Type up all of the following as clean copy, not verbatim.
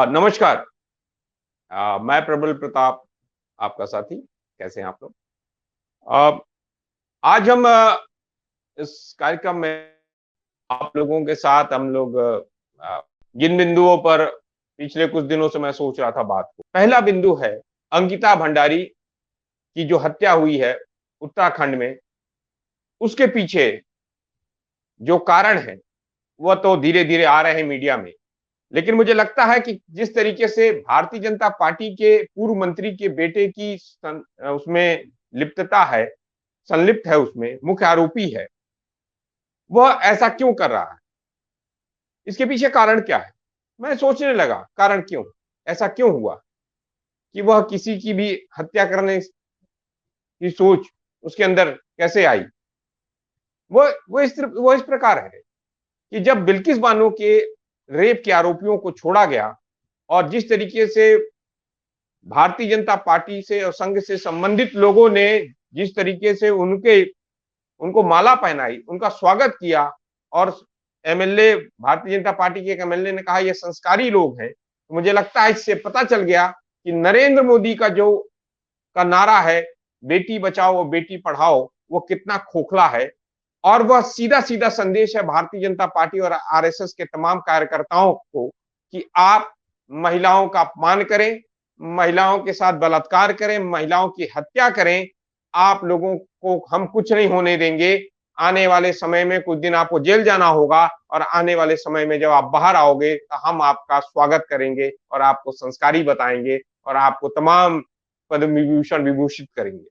नमस्कार। मैं प्रबल प्रताप, आपका साथी। कैसे हैं आप लोग? अ, आज हम इस कार्यक्रम में आप लोगों के साथ हम लोग जिन बिंदुओं पर पिछले कुछ दिनों से मैं सोच रहा था बात को। पहला बिंदु है अंकिता भंडारी की जो हत्या हुई है उत्तराखंड में, उसके पीछे जो कारण है, वह तो धीरे-धीरे आ रहे हैं मीडिया में। लेकिन मुझे लगता है कि जिस तरीके से भारतीय जनता पार्टी के पूर्व मंत्री के बेटे की उसमें लिप्तता है, संलिप्त है, उसमें मुख्य आरोपी है, वह ऐसा क्यों कर रहा है? इसके पीछे कारण क्या है? मैं सोचने लगा, कारण क्यों? ऐसा क्यों हुआ कि वह किसी की भी हत्या करने की सोच उसके अंदर कैसे आई? वो इस प्रकार है कि जब बिल्किस बानो के रेप के आरोपियों को छोड़ा गया और जिस तरीके से भारतीय जनता पार्टी से और संघ से संबंधित लोगों ने जिस तरीके से उनको माला पहनाई, उनका स्वागत किया और एमएलए, भारतीय जनता पार्टी के एक एमएलए ने कहा ये संस्कारी लोग हैं। तो मुझे लगता है इससे पता चल गया कि नरेंद्र मोदी का नारा है बेटी बचाओ और बेटी पढ़ाओ, वो कितना खोखला है। और वह सीधा-सीधा संदेश है भारतीय जनता पार्टी और आरएसएस के तमाम कार्यकर्ताओं को कि आप महिलाओं का अपमान करें, महिलाओं के साथ बलात्कार करें, महिलाओं की हत्या करें, आप लोगों को हम कुछ नहीं होने देंगे। आने वाले समय में कुछ दिन आपको जेल जाना होगा और आने वाले समय में जब आप बाहर आओगे तो हम आपका स्वागत करेंगे और आपको संस्कारी बताएंगे और आपको तमाम पद्म विभूषण विभूषित करेंगे।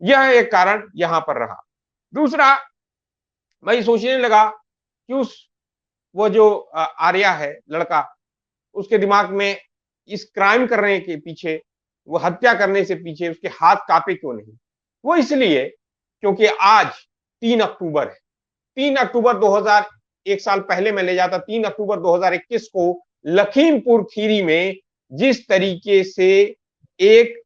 यह एक कारण यहां पर रहा। दूसरा, मैं ये सोचने लगा कि वो जो आर्या है लड़का, उसके दिमाग में इस क्राइम करने के पीछे, वो हत्या करने से पीछे उसके हाथ कांपे क्यों नहीं? वो इसलिए क्योंकि आज 3 अक्टूबर है। 3 अक्टूबर 2000, एक साल पहले मैं ले जाता, 3 अक्टूबर 2021 को लखीमपुर खीरी में जिस तरीके से एक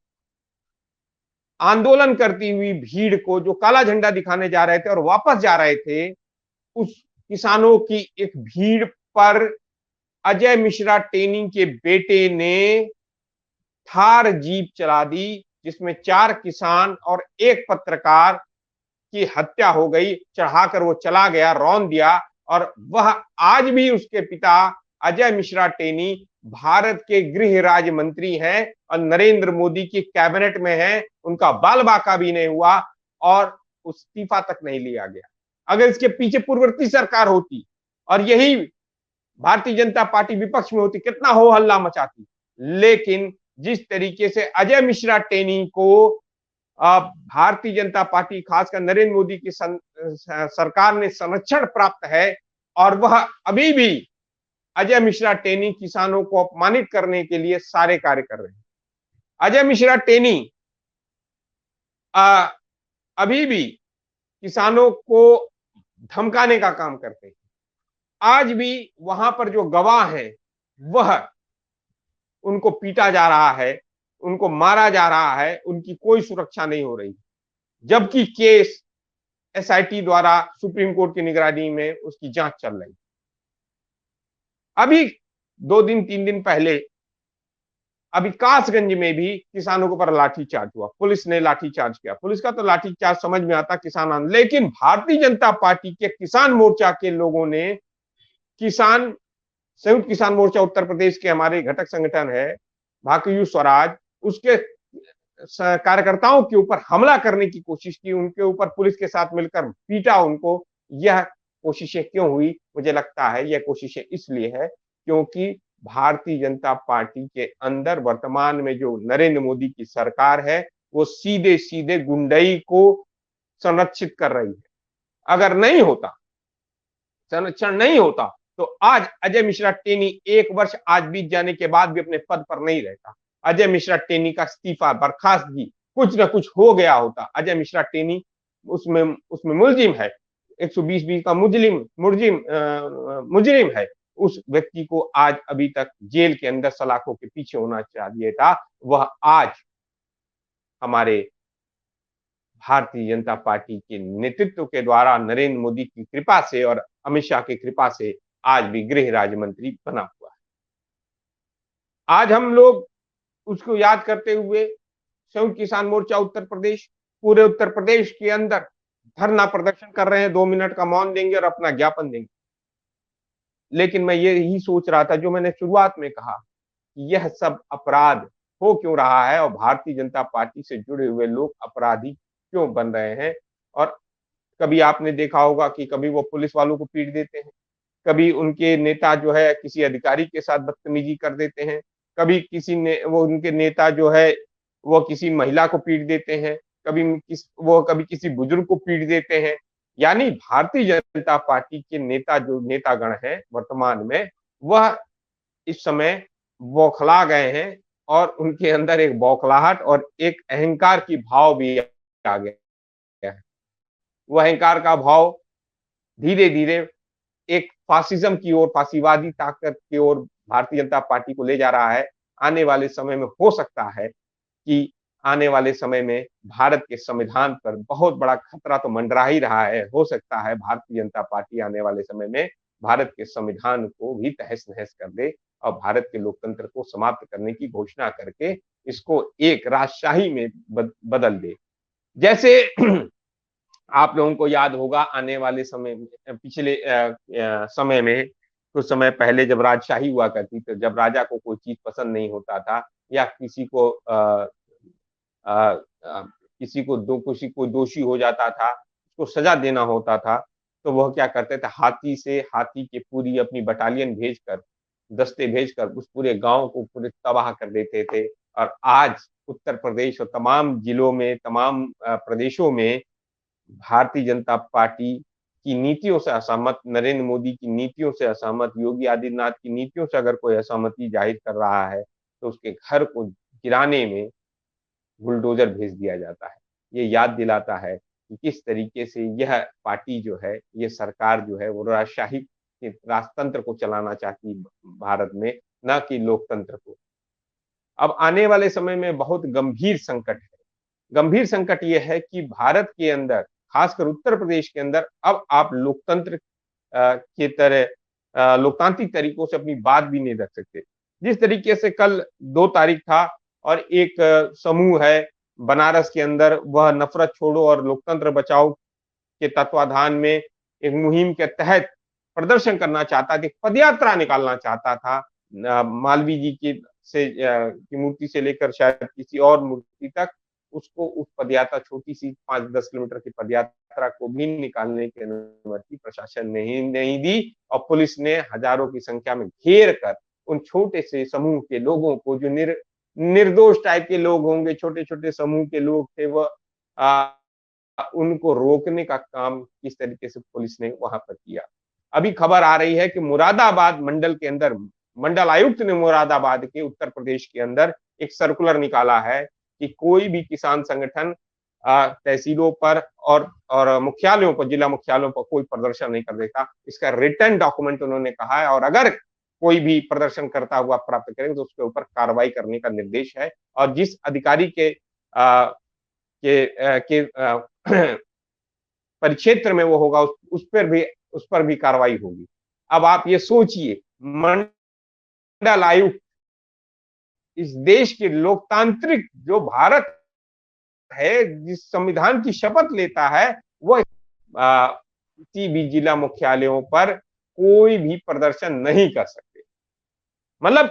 आंदोलन करती हुई भीड़ को जो काला झंडा दिखाने जा रहे थे और वापस जा रहे थे, उस किसानों की एक भीड़ पर अजय मिश्रा टेनी के बेटे ने थार जीप चला दी, जिसमें 4 किसान और 1 पत्रकार की हत्या हो गई। चढ़ाकर वो चला गया, रौंद दिया। और वह आज भी उसके पिता अजय मिश्रा टेनी भारत के गृह राज्य मंत्री हैं और नरेंद्र मोदी की कैबिनेट में है। उनका बाल बाका भी नहीं हुआ और इस्तीफा तक नहीं लिया गया। अगर इसके पीछे पूर्ववर्ती सरकार होती और यही भारतीय जनता पार्टी विपक्ष में होती, कितना हो हल्ला मचाती। लेकिन जिस तरीके से अजय मिश्रा टेनी को भारतीय जनता पार्टी, खासकर नरेंद्र मोदी की सरकार ने संरक्षण प्राप्त है और वह अभी भी अजय मिश्रा टेनी किसानों को अपमानित करने के लिए सारे कार्य कर रहे हैं। अजय मिश्रा टेनी अभी भी किसानों को धमकाने का काम करते हैं। आज भी वहां पर जो गवाह हैं, वह उनको पीटा जा रहा है, उनको मारा जा रहा है, उनकी कोई सुरक्षा नहीं हो रही। जबकि केस एसआईटी द्वारा सुप्रीम कोर्ट की निगरानी में उसकी जांच चल रही। अभी 2 दिन 3 दिन पहले अभी कासगंज में भी किसानों के ऊपर लाठीचार्ज हुआ, पुलिस ने लाठीचार्ज किया। पुलिस का तो लाठीचार्ज समझ में आता, किसान, लेकिन भारतीय जनता पार्टी के किसान मोर्चा के लोगों ने संयुक्त किसान मोर्चा उत्तर प्रदेश के हमारे घटक संगठन है भाकयू स्वराज, उसके कार्यकर्ताओं के ऊपर हमला करने की कोशिश की, उनके ऊपर पुलिस के साथ मिलकर पीटा उनको। यह कोशिशें क्यों हुई? मुझे लगता है यह कोशिशें इसलिए है क्योंकि भारतीय जनता पार्टी के अंदर वर्तमान में जो नरेंद्र मोदी की सरकार है, वो सीधे सीधे गुंडई को संरक्षित कर रही है। अगर नहीं होता, संरक्षण नहीं होता, तो आज अजय मिश्रा टेनी 1 वर्ष आज बीत जाने के बाद भी अपने पद पर नहीं रहता। अजय मिश्रा टेनी का इस्तीफा, बर्खास्तगी, कुछ ना कुछ हो गया होता। अजय मिश्रा टेनी उसमें मुलजिम है, 120 का मुजरिम है। उस व्यक्ति को आज अभी तक जेल के अंदर सलाखों के पीछे होना चाहिए था। वह आज हमारे भारतीय जनता पार्टी के नेतृत्व के द्वारा, नरेंद्र मोदी की कृपा से और अमित शाह की कृपा से आज भी गृह राज्य मंत्री बना हुआ है। आज हम लोग उसको याद करते हुए संयुक्त किसान मोर्चा उत्तर प्रदेश, पूरे उत्तर प्रदेश के अंदर धरना प्रदर्शन कर रहे हैं, 2 मिनट का मौन देंगे और अपना ज्ञापन देंगे। लेकिन मैं ये ही सोच रहा था, जो मैंने शुरुआत में कहा, यह सब अपराध हो क्यों रहा है और भारतीय जनता पार्टी से जुड़े हुए लोग अपराधी क्यों बन रहे हैं। और कभी आपने देखा होगा कि कभी वो पुलिस वालों को पीट देते हैं, कभी उनके नेता जो है किसी अधिकारी के साथ बदतमीजी कर देते हैं, कभी किसी ने वो उनके नेता जो है वो किसी महिला को पीट देते हैं, कभी किसी बुजुर्ग को पीट देते हैं। यानी भारतीय जनता पार्टी के नेता जो नेतागण हैं वर्तमान में, वह इस समय बौखला गए हैं और उनके अंदर एक बौखलाहट और एक अहंकार की भाव भी आ गया है। वह अहंकार का भाव धीरे धीरे एक फासिज्म की ओर, फासीवादी ताकत की ओर भारतीय जनता पार्टी को ले जा रहा है। आने वाले समय में हो सकता है कि आने वाले समय में भारत के संविधान पर बहुत बड़ा खतरा तो मंडरा ही रहा है। हो सकता है भारतीय जनता पार्टी आने वाले समय में भारत के संविधान को भी तहस नहस कर दे और भारत के लोकतंत्र को समाप्त करने की घोषणा करके इसको एक राजशाही में बदल दे। जैसे आप लोगों को याद होगा आने वाले समय में, पिछले समय में, कुछ समय पहले जब राजशाही हुआ करती, तो जब राजा को कोई चीज पसंद नहीं होता था या किसी को दोषी हो जाता था, उसको सजा देना होता था, तो वह क्या करते थे, हाथी के पूरी अपनी बटालियन भेजकर, दस्ते भेजकर उस पूरे गांव को पूरे तबाह कर देते थे। और आज उत्तर प्रदेश और तमाम जिलों में, तमाम प्रदेशों में भारतीय जनता पार्टी की नीतियों से असहमत, नरेंद्र मोदी की नीतियों से असहमत, योगी आदित्यनाथ की नीतियों से अगर कोई असहमति जाहिर कर रहा है तो उसके घर को गिराने में बुलडोजर भेज दिया जाता है। ये याद दिलाता है कि किस तरीके से यह पार्टी जो है, ये सरकार जो है, वो राजशाही के राजतंत्र को चलाना चाहती भारत में, न कि लोकतंत्र को। अब आने वाले समय में बहुत गंभीर संकट है। गंभीर संकट यह है कि भारत के अंदर, खासकर उत्तर प्रदेश के अंदर, अब आप लोकतंत्र के तरह लोकतांत्रिक तरीकों से अपनी बात भी नहीं रख सकते। जिस तरीके से कल 2 तारीख था और एक समूह है बनारस के अंदर, वह नफरत छोड़ो और लोकतंत्र बचाओ के तत्वाधान में एक मुहिम के तहत प्रदर्शन करना चाहता था, पदयात्रा निकालना चाहता था मालवीय जी की मूर्ति से लेकर शायद किसी और मूर्ति तक, उसको उस पदयात्रा, छोटी सी 5-10 किलोमीटर की पदयात्रा को भी निकालने की अनुमति प्रशासन ने नहीं दी और पुलिस ने हजारों की संख्या में घेर कर उन छोटे से समूह के लोगों को, जो निर्दोष टाइप के लोग होंगे, छोटे छोटे समूह के लोग थे, वह उनको रोकने का काम किस तरीके से पुलिस ने वहां पर किया। अभी खबर आ रही है कि मुरादाबाद मंडल के अंदर, मंडल आयुक्त ने मुरादाबाद के उत्तर प्रदेश के अंदर एक सर्कुलर निकाला है कि कोई भी किसान संगठन तहसीलों पर और मुख्यालयों पर, जिला मुख्यालयों पर कोई प्रदर्शन नहीं कर देता। इसका रिटर्न डॉक्यूमेंट उन्होंने कहा है और अगर कोई भी प्रदर्शन करता हुआ प्राप्त करेंगे तो उसके ऊपर कार्रवाई करने का निर्देश है और जिस अधिकारी के परिक्षेत्र में वो होगा उस पर भी कार्रवाई होगी। अब आप ये सोचिए, मंडल आयुक्त इस देश के लोकतांत्रिक जो भारत है, जिस संविधान की शपथ लेता है, वो किसी भी जिला मुख्यालयों पर कोई भी प्रदर्शन नहीं कर सकते। मतलब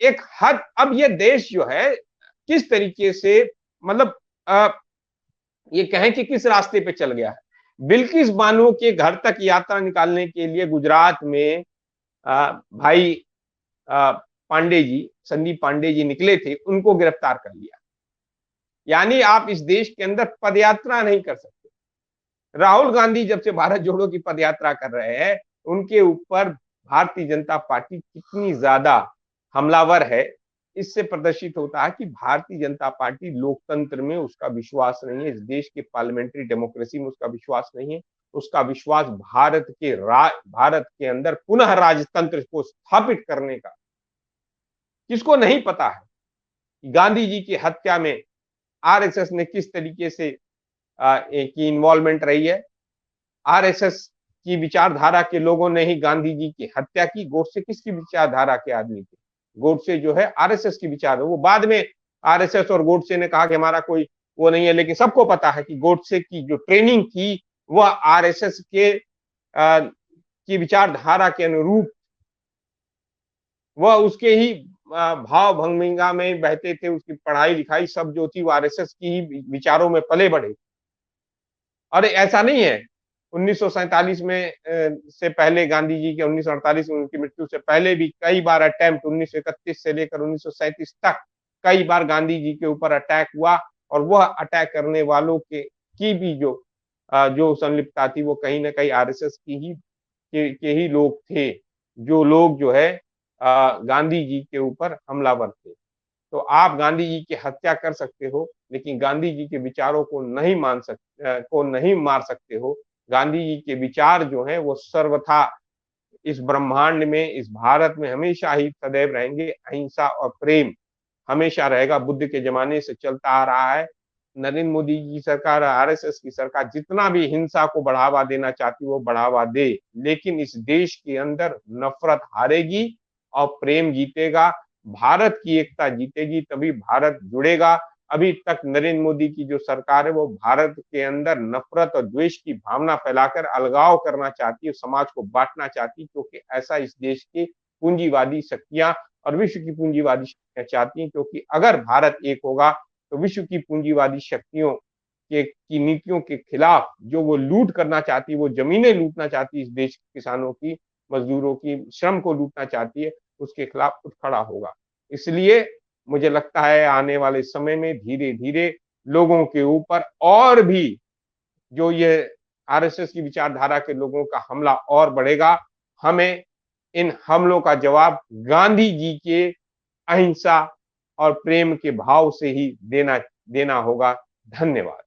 एक हद, अब ये देश जो है किस तरीके से, मतलब ये कहें कि किस रास्ते पे चल गया है। बिल्किस बानो के घर तक यात्रा निकालने के लिए गुजरात में भाई पांडे जी, संदीप पांडे जी निकले थे, उनको गिरफ्तार कर लिया। यानी आप इस देश के अंदर पदयात्रा नहीं कर सकते। राहुल गांधी जब से भारत जोड़ो की पदयात्रा कर रहे हैं, उनके ऊपर भारतीय जनता पार्टी कितनी ज्यादा हमलावर है, इससे प्रदर्शित होता है कि भारतीय जनता पार्टी लोकतंत्र में उसका विश्वास नहीं है, इस देश के पार्लियामेंट्री डेमोक्रेसी में उसका विश्वास नहीं है। उसका विश्वास भारत के अंदर पुनः राजतंत्र को स्थापित करने का। किसको नहीं पता है गांधी जी की हत्या में आरएसएस ने किस तरीके से की इन्वॉल्वमेंट रही है। आरएसएस की विचारधारा के लोगों ने ही गांधी जी की हत्या की। गोडसे किसकी विचारधारा के आदमी थे? गोडसे जो है आरएसएस की विचार, वो बाद में आरएसएस और गोडसे ने कहा कि हमारा कोई वो नहीं है, लेकिन सबको पता है कि गोडसे की जो ट्रेनिंग थी वह आरएसएस के की विचारधारा के अनुरूप, वह उसके ही भाव भंगिमा में बहते थे। उसकी पढ़ाई लिखाई सब जो थी वो आरएसएस की ही विचारों में पले बढ़े। अरे ऐसा नहीं है, 1947 में से पहले गांधी जी के 1948 में उनकी मृत्यु से पहले भी कई बार अटेम्प्ट 1931 से लेकर 1937 तक कई बार गांधी जी के ऊपर अटैक हुआ, और वह अटैक करने वालों की भी जो संलिप्तता थी वो कहीं ना कहीं आरएसएस के ही लोग थे, जो लोग जो है गांधी जी के ऊपर हमलावर थे। तो आप गांधी जी की हत्या कर सकते हो, लेकिन गांधी जी के विचारों को नहीं मार सकते हो। गांधी जी के विचार जो हैं वो सर्वथा इस ब्रह्मांड में, इस भारत में हमेशा ही सदैव रहेंगे। अहिंसा और प्रेम हमेशा रहेगा, बुद्ध के जमाने से चलता आ रहा है। नरेंद्र मोदी की सरकार, आरएसएस की सरकार जितना भी हिंसा को बढ़ावा देना चाहती है वो बढ़ावा दे, लेकिन इस देश के अंदर नफरत हारेगी और प्रेम जीतेगा। भारत की एकता जीतेगी, तभी भारत जुड़ेगा। अभी तक नरेंद्र मोदी की जो सरकार है वो भारत के अंदर नफरत और द्वेष की भावना फैलाकर अलगाव करना चाहती है, समाज को बांटना चाहती है, क्योंकि ऐसा इस देश की पूंजीवादी शक्तियां और विश्व की पूंजीवादी शक्तियां चाहती हैं। क्योंकि अगर भारत एक होगा तो विश्व की पूंजीवादी शक्तियों की नीतियों के खिलाफ, जो वो लूट करना चाहती है, वो जमीनें लूटना चाहती है, इस देश के किसानों की, मजदूरों की श्रम को लूटना चाहती है, उसके खिलाफ उठ खड़ा होगा। इसलिए मुझे लगता है आने वाले समय में धीरे धीरे लोगों के ऊपर और भी जो ये आरएसएस की विचारधारा के लोगों का हमला और बढ़ेगा। हमें इन हमलों का जवाब गांधी जी के अहिंसा और प्रेम के भाव से ही देना होगा। धन्यवाद।